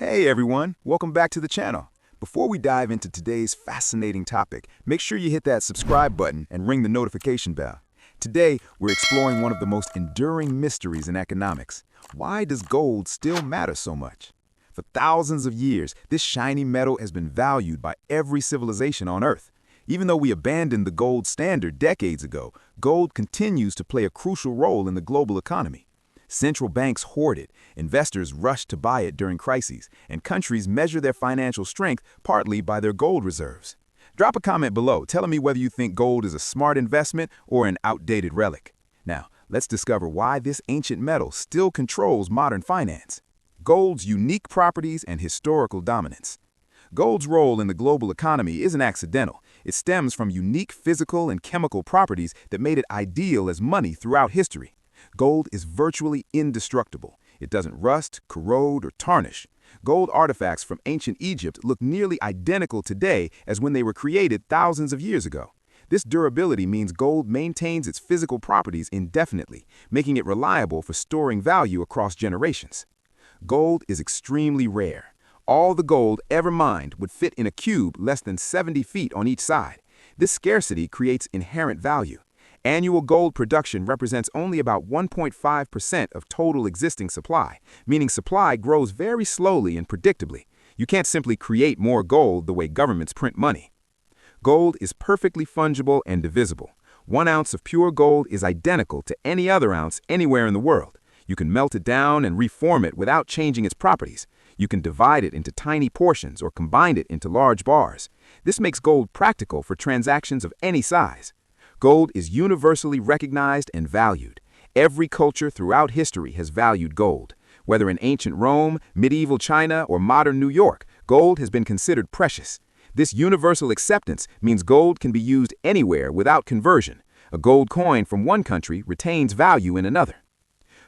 Hey everyone, welcome back to the channel. Before we dive into today's fascinating topic, make sure you hit that subscribe button and ring the notification bell. Today, we're exploring one of the most enduring mysteries in economics. Why does gold still matter so much? For thousands of years, this shiny metal has been valued by every civilization on Earth. Even though we abandoned the gold standard decades ago, gold continues to play a crucial role in the global economy. Central banks hoard it, investors rush to buy it during crises, and countries measure their financial strength partly by their gold reserves. Drop a comment below telling me whether you think gold is a smart investment or an outdated relic. Now, let's discover why this ancient metal still controls modern finance. Gold's unique properties and historical dominance. Gold's role in the global economy isn't accidental. It stems from unique physical and chemical properties that made it ideal as money throughout history. Gold is virtually indestructible. It doesn't rust, corrode, or tarnish. Gold artifacts from ancient Egypt look nearly identical today as when they were created thousands of years ago. This durability means gold maintains its physical properties indefinitely, making it reliable for storing value across generations. Gold is extremely rare. All the gold ever mined would fit in a cube less than 70 feet on each side. This scarcity creates inherent value. Annual gold production represents only about 1.5% of total existing supply, meaning supply grows very slowly and predictably. You can't simply create more gold the way governments print money. Gold is perfectly fungible and divisible. 1 ounce of pure gold is identical to any other ounce anywhere in the world. You can melt it down and reform it without changing its properties. You can divide it into tiny portions or combine it into large bars. This makes gold practical for transactions of any size. Gold is universally recognized and valued. Every culture throughout history has valued gold. Whether in ancient Rome, medieval China, or modern New York, gold has been considered precious. This universal acceptance means gold can be used anywhere without conversion. A gold coin from one country retains value in another.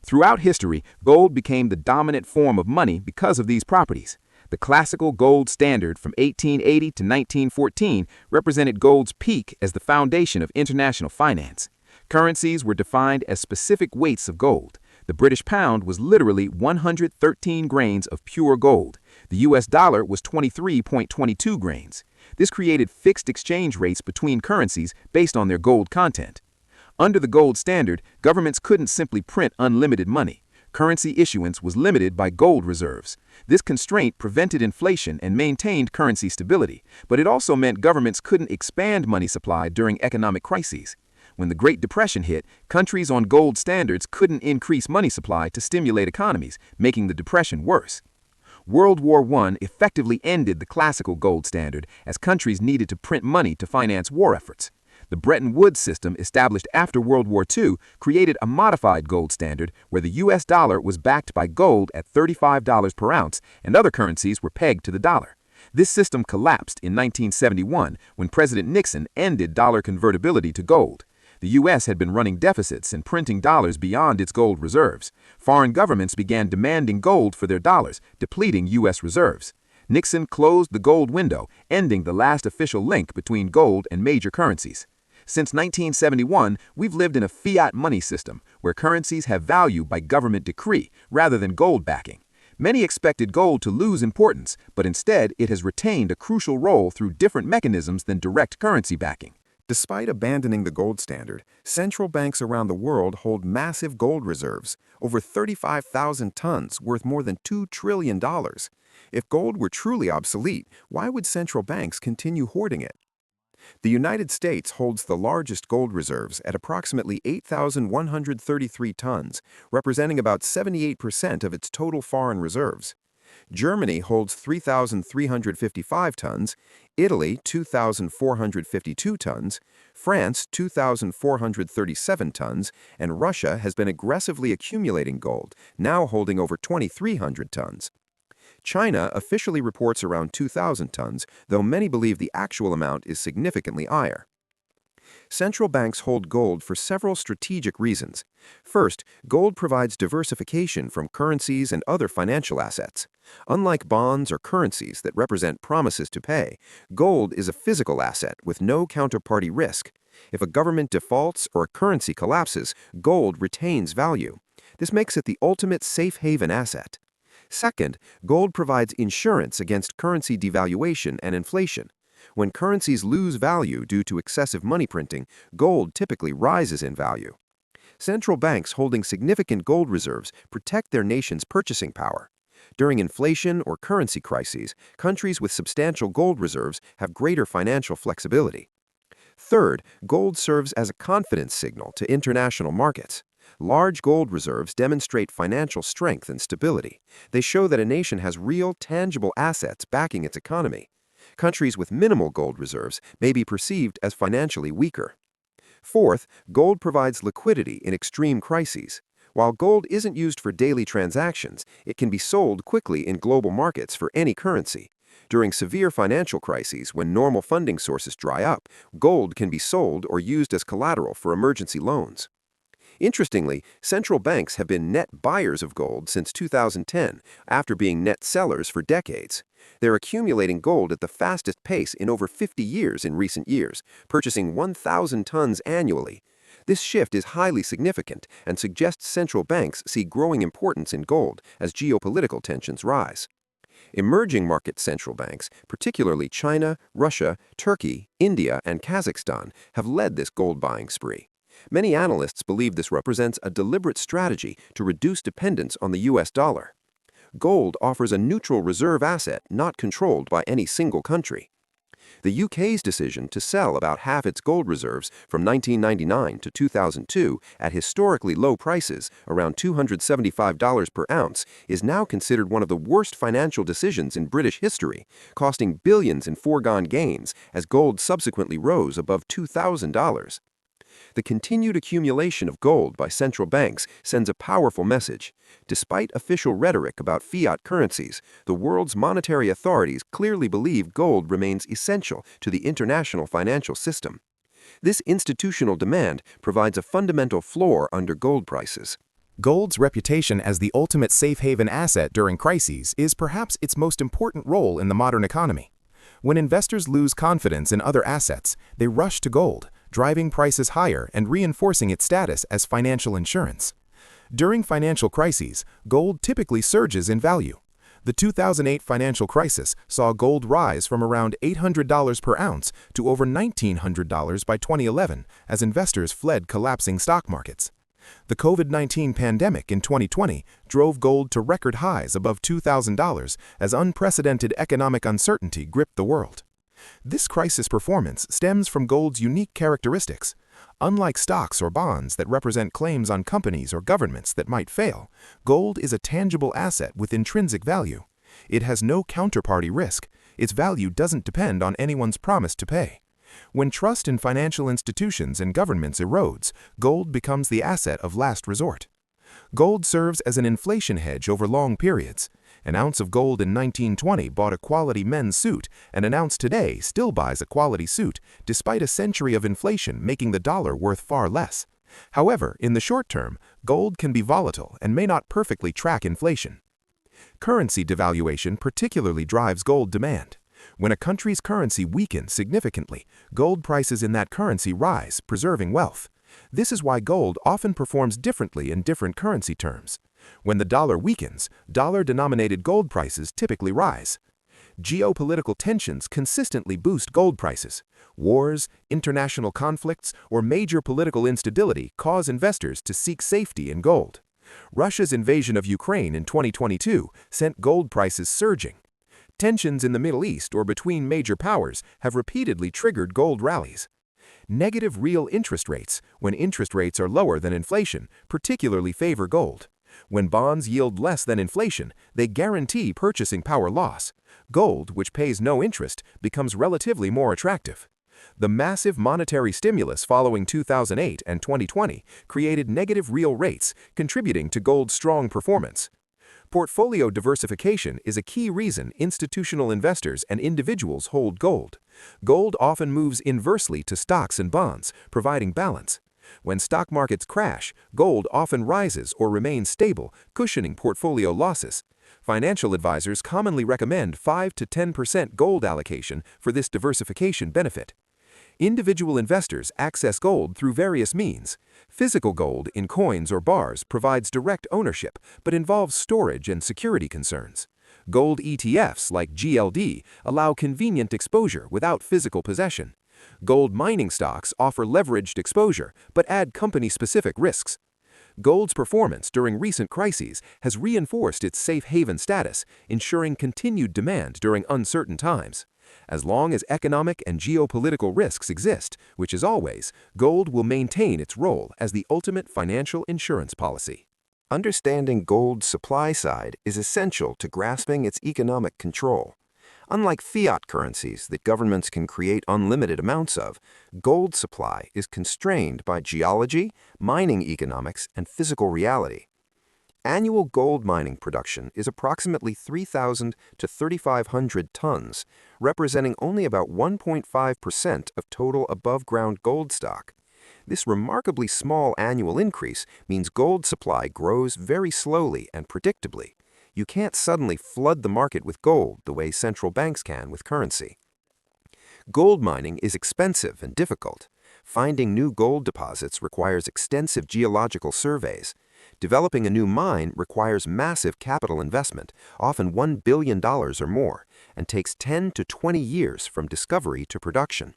Throughout history, gold became the dominant form of money because of these properties. The classical gold standard from 1880 to 1914 represented gold's peak as the foundation of international finance. Currencies were defined as specific weights of gold. The British pound was literally 113 grains of pure gold. The US dollar was 23.22 grains. This created fixed exchange rates between currencies based on their gold content. Under the gold standard, governments couldn't simply print unlimited money. Currency issuance was limited by gold reserves. This constraint prevented inflation and maintained currency stability, but it also meant governments couldn't expand money supply during economic crises. When the Great Depression hit, countries on gold standards couldn't increase money supply to stimulate economies, making the depression worse. World War I effectively ended the classical gold standard as countries needed to print money to finance war efforts. The Bretton Woods system established after World War II created a modified gold standard where the US dollar was backed by gold at $35 per ounce and other currencies were pegged to the dollar. This system collapsed in 1971 when President Nixon ended dollar convertibility to gold. The US had been running deficits and printing dollars beyond its gold reserves. Foreign governments began demanding gold for their dollars, depleting US reserves. Nixon closed the gold window, ending the last official link between gold and major currencies. Since 1971, we've lived in a fiat money system where currencies have value by government decree rather than gold backing. Many expected gold to lose importance, but instead it has retained a crucial role through different mechanisms than direct currency backing. Despite abandoning the gold standard, central banks around the world hold massive gold reserves, over 35,000 tons worth more than $2 trillion. If gold were truly obsolete, why would central banks continue hoarding it? The United States holds the largest gold reserves at approximately 8,133 tons, representing about 78% of its total foreign reserves. Germany holds 3,355 tons, Italy 2,452 tons, France 2,437 tons, and Russia has been aggressively accumulating gold, now holding over 2,300 tons. China officially reports around 2,000 tons, though many believe the actual amount is significantly higher. Central banks hold gold for several strategic reasons. First, gold provides diversification from currencies and other financial assets. Unlike bonds or currencies that represent promises to pay, gold is a physical asset with no counterparty risk. If a government defaults or a currency collapses, gold retains value. This makes it the ultimate safe haven asset. Second, gold provides insurance against currency devaluation and inflation. When currencies lose value due to excessive money printing, gold typically rises in value. Central banks holding significant gold reserves protect their nation's purchasing power. During inflation or currency crises, countries with substantial gold reserves have greater financial flexibility. Third, gold serves as a confidence signal to international markets. Large gold reserves demonstrate financial strength and stability. They show that a nation has real, tangible assets backing its economy. Countries with minimal gold reserves may be perceived as financially weaker. Fourth, gold provides liquidity in extreme crises. While gold isn't used for daily transactions, it can be sold quickly in global markets for any currency. During severe financial crises, when normal funding sources dry up, gold can be sold or used as collateral for emergency loans. Interestingly, central banks have been net buyers of gold since 2010, after being net sellers for decades. They're accumulating gold at the fastest pace in over 50 years in recent years, purchasing 1,000 tons annually. This shift is highly significant and suggests central banks see growing importance in gold as geopolitical tensions rise. Emerging market central banks, particularly China, Russia, Turkey, India, and Kazakhstan, have led this gold buying spree. Many analysts believe this represents a deliberate strategy to reduce dependence on the US dollar. Gold offers a neutral reserve asset not controlled by any single country. The UK's decision to sell about half its gold reserves from 1999 to 2002 at historically low prices, around $275 per ounce, is now considered one of the worst financial decisions in British history, costing billions in foregone gains as gold subsequently rose above $2,000. The continued accumulation of gold by central banks sends a powerful message. Despite official rhetoric about fiat currencies, the world's monetary authorities clearly believe gold remains essential to the international financial system. This institutional demand provides a fundamental floor under gold prices. Gold's reputation as the ultimate safe haven asset during crises is perhaps its most important role in the modern economy. When investors lose confidence in other assets, they rush to gold, driving prices higher and reinforcing its status as financial insurance. During financial crises, gold typically surges in value. The 2008 financial crisis saw gold rise from around $800 per ounce to over $1,900 by 2011 as investors fled collapsing stock markets. The COVID-19 pandemic in 2020 drove gold to record highs above $2,000 as unprecedented economic uncertainty gripped the world. This crisis performance stems from gold's unique characteristics. Unlike stocks or bonds that represent claims on companies or governments that might fail, gold is a tangible asset with intrinsic value. It has no counterparty risk. Its value doesn't depend on anyone's promise to pay. When trust in financial institutions and governments erodes, gold becomes the asset of last resort. Gold serves as an inflation hedge over long periods. An ounce of gold in 1920 bought a quality men's suit, and an ounce today still buys a quality suit, despite a century of inflation making the dollar worth far less. However, in the short term, gold can be volatile and may not perfectly track inflation. Currency devaluation particularly drives gold demand. When a country's currency weakens significantly, gold prices in that currency rise, preserving wealth. This is why gold often performs differently in different currency terms. When the dollar weakens, dollar-denominated gold prices typically rise. Geopolitical tensions consistently boost gold prices. Wars, international conflicts, or major political instability cause investors to seek safety in gold. Russia's invasion of Ukraine in 2022 sent gold prices surging. Tensions in the Middle East or between major powers have repeatedly triggered gold rallies. Negative real interest rates, when interest rates are lower than inflation, particularly favor gold. When bonds yield less than inflation, they guarantee purchasing power loss. Gold, which pays no interest, becomes relatively more attractive. The massive monetary stimulus following 2008 and 2020 created negative real rates, contributing to gold's strong performance. Portfolio diversification is a key reason institutional investors and individuals hold gold. Gold often moves inversely to stocks and bonds, providing balance. When stock markets crash, gold often rises or remains stable, cushioning portfolio losses. Financial advisors commonly recommend 5 to 10% gold allocation for this diversification benefit. Individual investors access gold through various means. Physical gold in coins or bars provides direct ownership, but involves storage and security concerns. Gold ETFs like GLD allow convenient exposure without physical possession. Gold mining stocks offer leveraged exposure, but add company-specific risks. Gold's performance during recent crises has reinforced its safe haven status, ensuring continued demand during uncertain times. As long as economic and geopolitical risks exist, which is always, gold will maintain its role as the ultimate financial insurance policy. Understanding gold's supply side is essential to grasping its economic control. Unlike fiat currencies that governments can create unlimited amounts of, gold supply is constrained by geology, mining economics, and physical reality. Annual gold mining production is approximately 3,000 to 3,500 tons, representing only about 1.5% of total above-ground gold stock. This remarkably small annual increase means gold supply grows very slowly and predictably. You can't suddenly flood the market with gold the way central banks can with currency. Gold mining is expensive and difficult. Finding new gold deposits requires extensive geological surveys. Developing a new mine requires massive capital investment, often $1 billion or more, and takes 10 to 20 years from discovery to production.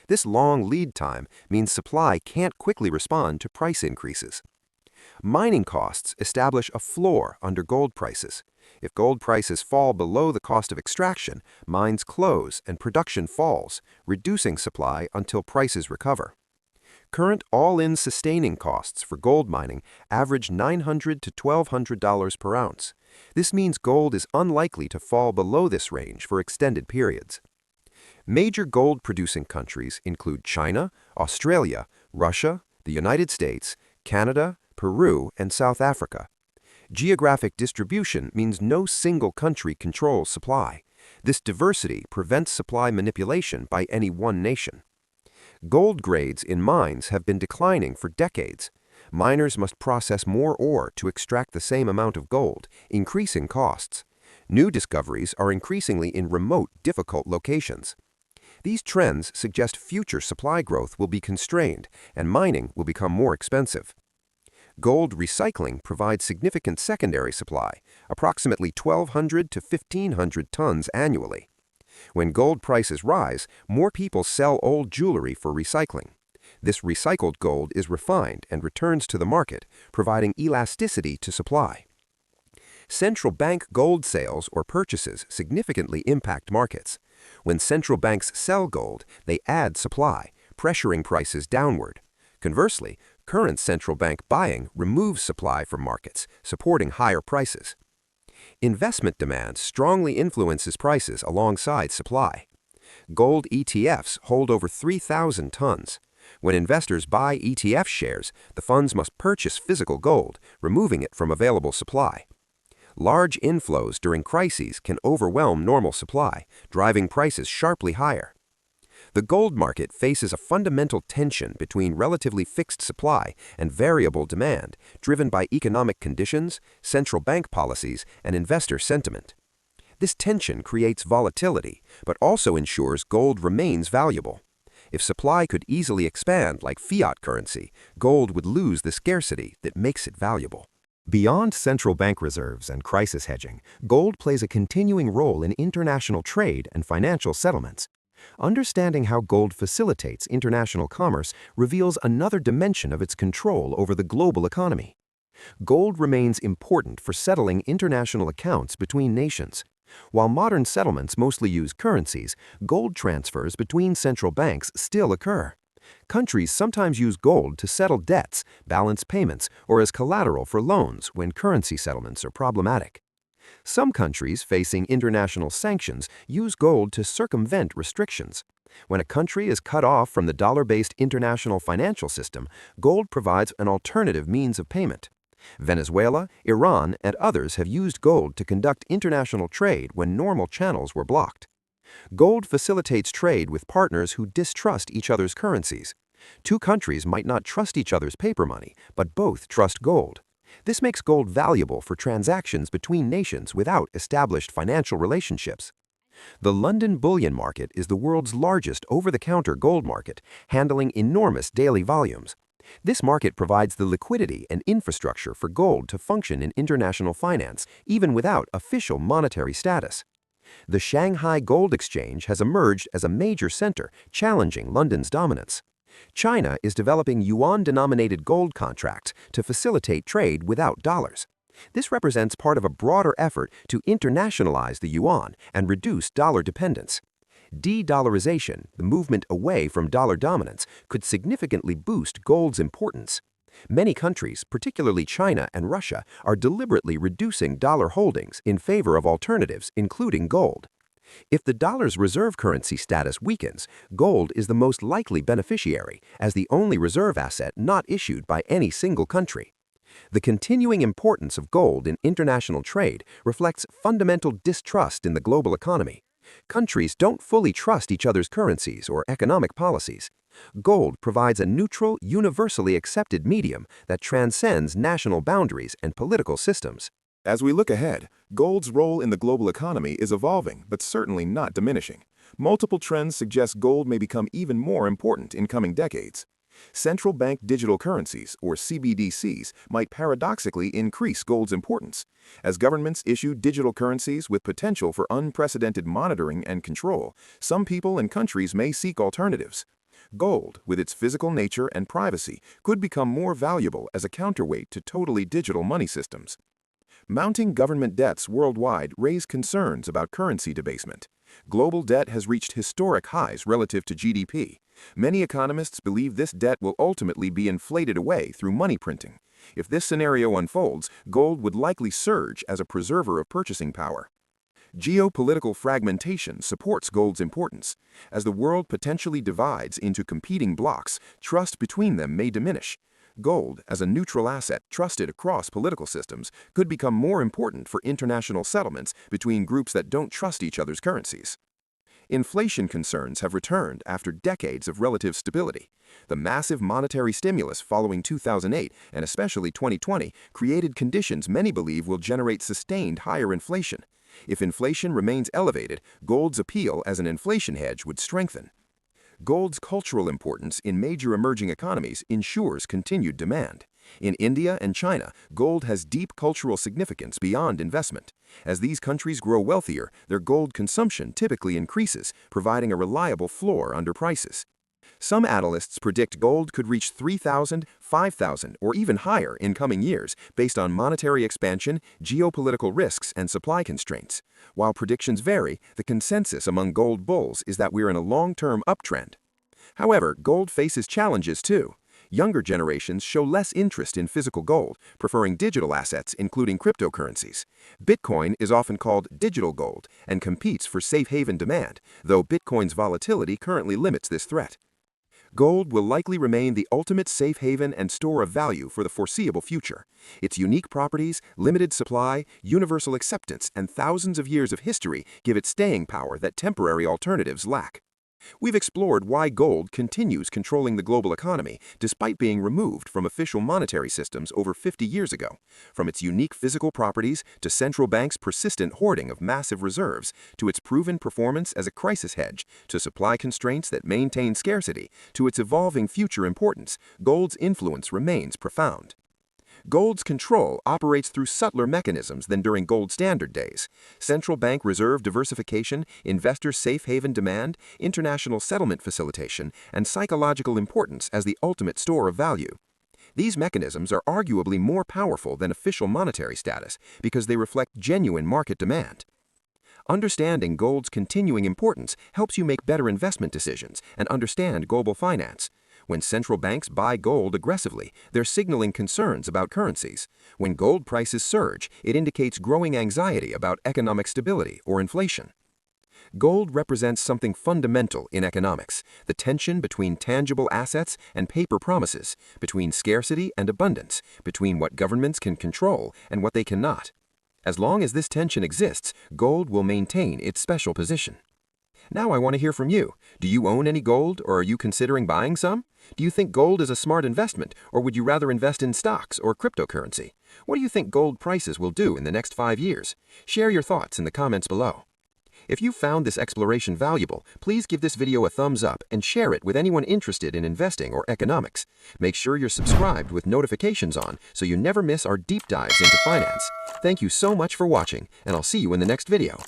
This long lead time means supply can't quickly respond to price increases. Mining costs establish a floor under gold prices. If gold prices fall below the cost of extraction, mines close and production falls, reducing supply until prices recover. Current all-in sustaining costs for gold mining average $900 to $1,200 per ounce. This means gold is unlikely to fall below this range for extended periods. Major gold-producing countries include China, Australia, Russia, the United States, Canada, Peru, and South Africa. Geographic distribution means no single country controls supply. This diversity prevents supply manipulation by any one nation. Gold grades in mines have been declining for decades. Miners must process more ore to extract the same amount of gold, increasing costs. New discoveries are increasingly in remote, difficult locations. These trends suggest future supply growth will be constrained and mining will become more expensive. Gold recycling provides significant secondary supply, approximately 1,200 to 1,500 tons annually. When gold prices rise, more people sell old jewelry for recycling. This recycled gold is refined and returns to the market, providing elasticity to supply. Central bank gold sales or purchases significantly impact markets. When central banks sell gold, they add supply, pressuring prices downward. Conversely, current central bank buying removes supply from markets, supporting higher prices. Investment demand strongly influences prices alongside supply. Gold ETFs hold over 3,000 tons. When investors buy ETF shares, the funds must purchase physical gold, removing it from available supply. Large inflows during crises can overwhelm normal supply, driving prices sharply higher. The gold market faces a fundamental tension between relatively fixed supply and variable demand, driven by economic conditions, central bank policies, and investor sentiment. This tension creates volatility, but also ensures gold remains valuable. If supply could easily expand like fiat currency, gold would lose the scarcity that makes it valuable. Beyond central bank reserves and crisis hedging, gold plays a continuing role in international trade and financial settlements. Understanding how gold facilitates international commerce reveals another dimension of its control over the global economy. Gold remains important for settling international accounts between nations. While modern settlements mostly use currencies, gold transfers between central banks still occur. Countries sometimes use gold to settle debts, balance payments, or as collateral for loans when currency settlements are problematic. Some countries facing international sanctions use gold to circumvent restrictions. When a country is cut off from the dollar-based international financial system, gold provides an alternative means of payment. Venezuela, Iran, and others have used gold to conduct international trade when normal channels were blocked. Gold facilitates trade with partners who distrust each other's currencies. Two countries might not trust each other's paper money, but both trust gold. This makes gold valuable for transactions between nations without established financial relationships. The London bullion market is the world's largest over-the-counter gold market, handling enormous daily volumes. This market provides the liquidity and infrastructure for gold to function in international finance, even without official monetary status. The Shanghai Gold Exchange has emerged as a major center, challenging London's dominance. China is developing yuan-denominated gold contracts to facilitate trade without dollars. This represents part of a broader effort to internationalize the yuan and reduce dollar dependence. De-dollarization, the movement away from dollar dominance, could significantly boost gold's importance. Many countries, particularly China and Russia, are deliberately reducing dollar holdings in favor of alternatives, including gold. If the dollar's reserve currency status weakens, gold is the most likely beneficiary, as the only reserve asset not issued by any single country. The continuing importance of gold in international trade reflects fundamental distrust in the global economy. Countries don't fully trust each other's currencies or economic policies. Gold provides a neutral, universally accepted medium that transcends national boundaries and political systems. As we look ahead, gold's role in the global economy is evolving, but certainly not diminishing. Multiple trends suggest gold may become even more important in coming decades. Central bank digital currencies, or CBDCs, might paradoxically increase gold's importance. As governments issue digital currencies with potential for unprecedented monitoring and control, some people and countries may seek alternatives. Gold, with its physical nature and privacy, could become more valuable as a counterweight to totally digital money systems. Mounting government debts worldwide raise concerns about currency debasement. Global debt has reached historic highs relative to GDP. Many economists believe this debt will ultimately be inflated away through money printing. If this scenario unfolds, gold would likely surge as a preserver of purchasing power. Geopolitical fragmentation supports gold's importance. As the world potentially divides into competing blocs, trust between them may diminish. Gold, as a neutral asset trusted across political systems, could become more important for international settlements between groups that don't trust each other's currencies. Inflation concerns have returned after decades of relative stability. The massive monetary stimulus following 2008 and especially 2020 created conditions many believe will generate sustained higher inflation. If inflation remains elevated, gold's appeal as an inflation hedge would strengthen. Gold's cultural importance in major emerging economies ensures continued demand. In India and China, gold has deep cultural significance beyond investment. As these countries grow wealthier, their gold consumption typically increases, providing a reliable floor under prices. Some analysts predict gold could reach $3,000, $5,000, or even higher in coming years based on monetary expansion, geopolitical risks, and supply constraints. While predictions vary, the consensus among gold bulls is that we're in a long-term uptrend. However, gold faces challenges too. Younger generations show less interest in physical gold, preferring digital assets, including cryptocurrencies. Bitcoin is often called digital gold and competes for safe haven demand, though Bitcoin's volatility currently limits this threat. Gold will likely remain the ultimate safe haven and store of value for the foreseeable future. Its unique properties, limited supply, universal acceptance, and thousands of years of history give it staying power that temporary alternatives lack. We've explored why gold continues controlling the global economy despite being removed from official monetary systems over 50 years ago. From its unique physical properties to central banks' persistent hoarding of massive reserves, to its proven performance as a crisis hedge, to supply constraints that maintain scarcity, to its evolving future importance, gold's influence remains profound. Gold's control operates through subtler mechanisms than during gold standard days. Central bank reserve diversification, investor safe haven demand, international settlement facilitation, and psychological importance as the ultimate store of value. These mechanisms are arguably more powerful than official monetary status because they reflect genuine market demand. Understanding gold's continuing importance helps you make better investment decisions and understand global finance. When central banks buy gold aggressively, they're signaling concerns about currencies. When gold prices surge, it indicates growing anxiety about economic stability or inflation. Gold represents something fundamental in economics, the tension between tangible assets and paper promises, between scarcity and abundance, between what governments can control and what they cannot. As long as this tension exists, gold will maintain its special position. Now I want to hear from you. Do you own any gold, or are you considering buying some? Do you think gold is a smart investment, or would you rather invest in stocks or cryptocurrency? What do you think gold prices will do in the next 5 years? Share your thoughts in the comments below. If you found this exploration valuable, please give this video a thumbs up and share it with anyone interested in investing or economics. Make sure you're subscribed with notifications on so you never miss our deep dives into finance. Thank you so much for watching, and I'll see you in the next video.